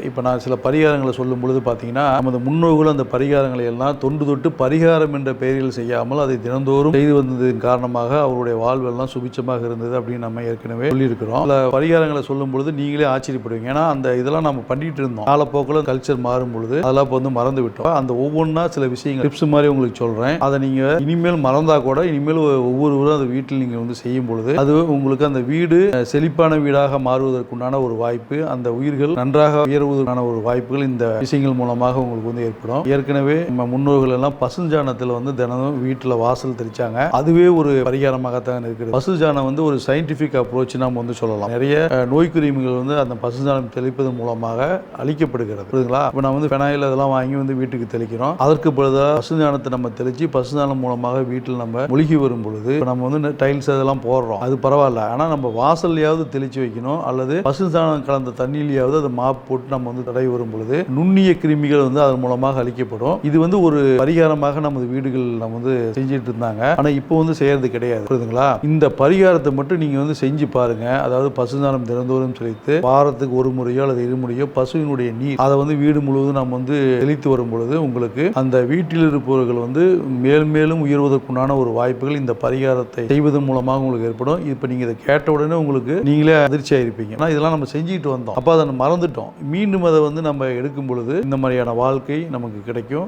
இப்போ நான் சில பரிகாரங்களை சொல்லும் பொழுது பார்த்தீங்கன்னா, நமது முன்னோர்கள் அந்த பரிகாரங்களை எல்லாம் தொன்று தொட்டு பரிகாரம் என்ற பெயரில் செய்யாமல் அதை தினந்தோறும் செய்து வந்ததன் காரணமாக அவருடைய வாழ்வெல்லாம் சுபிச்சமாக இருந்தது அப்படின்னு நம்ம ஏற்கனவே சொல்லியிருக்கிறோம். சில பரிகாரங்களை சொல்லும் பொழுது நீங்களே ஆச்சரியப்படுவீங்க. ஏன்னா அந்த இதெல்லாம் நம்ம பண்ணிட்டு இருந்தோம். காலப்போக்கில் கல்ச்சர் மாறும் பொழுது அதெல்லாம் இப்போ வந்து மறந்து விட்டோம். அந்த ஒவ்வொன்றா சில விஷயங்கள் டிப்ஸ் மாதிரி உங்களுக்கு சொல்றேன். அதை நீங்க இனிமேல் மறந்தா கூட இனிமேல் ஒவ்வொருவரும் அந்த வீட்டில் நீங்க வந்து செய்யும் பொழுது அது உங்களுக்கு அந்த வீடு செழிப்பான வீடாக மாறுவதற்குண்டான ஒரு வாய்ப்பு, அந்த உயிர்கள் நன்றாக உயர்வதற்கான ஒரு வாய்ப்புகள் இந்த விஷயங்கள் மூலமாக உங்களுக்கு வந்து ஏற்படும். ஏற்கனவே நம்ம முன்னோர்கள் எல்லாம் பசுஞ்சாணத்தில் வந்து தினமும் வீட்டில் வாசல் தெளிச்சாங்க. அதுவே ஒரு பரிகாரமாகத்தான் இருக்குது. பசுஞ்சாணம் வந்து ஒரு சயின்டிபிக் அப்ரோச் நம்ம வந்து சொல்லலாம். நிறைய நோய்க்குறிமைகள் வந்து அந்த பசுஞ்சாணம் தெளிப்பதன் மூலமாக அழிக்கப்படுகிறது. புரியுதுங்களா? இப்போ நான் வந்து பெனாயில் அதெல்லாம் வாங்கி வந்து வீட்டுக்கு தெளிக்கிறோம். அதற்கு பதிலாக பசுஞ்சாணத்தை நம்ம தெளிச்சு பசுஞ்சாணம் மூலமாக வீட்டில் நம்ம மூழ்கி வரும் பொழுது நம்ம வந்து டைல்ஸ் அதெல்லாம் போடுறோம். அது பரவாயில்ல. ஆனால் நம்ம வாசல்லையாவது தெளிச்சு வைக்கணும், அல்லது பசுஞ்சாணம் கலந்த தண்ணியிலையாவது அதை மாப் போட்டு நம்ம வந்து தடை வரும் பொழுது நுண்ணிய கிருமிகள் வந்து அதன் மூலமாக அழிக்கப்படும். இது வந்து ஒரு பரிகாரமாக நமது வீடுகள் நம்ம வந்து செஞ்சுட்டு இருந்தாங்க. ஆனால் இப்போ வந்து செய்யறது கிடையாது. புரியுதுங்களா? இந்த பரிகாரத்தை மட்டும் நீங்க வந்து செஞ்சு பாருங்க. அதாவது பசுஞ்சாணம் தினந்தோறும் தெளித்து வாரத்துக்கு ஒரு முறையோ அல்லது இருமுறையோ பசுவினுடைய நீர் அதை வந்து வீடு முழுவதும் நம்ம வந்து தெளித்து வரும் பொழுது உங்களுக்கு அந்த வீட்டில் இருப்பவர்கள் வந்து மேலும் உயர்வதற்குண்டான ஒரு வாய்ப்புகள் இந்த பரிகாரத்தை செய்வதன் மூலமாக உங்களுக்கு ஏற்படும். இப்போ நீங்க இதை கேட்ட உடனே உங்களுக்கு நீங்களே அதிர்ச்சியா இருப்பீங்க. ஆனால் இதெல்லாம் நம்ம செஞ்சுட்டு வந்தோம், அப்போ அதை மறந்துட்டோம். மீண்டும் அதை வந்து நம்ம எடுக்கும் பொழுது இந்த மாதிரியான வாழ்க்கை நமக்கு கிடைக்கும்.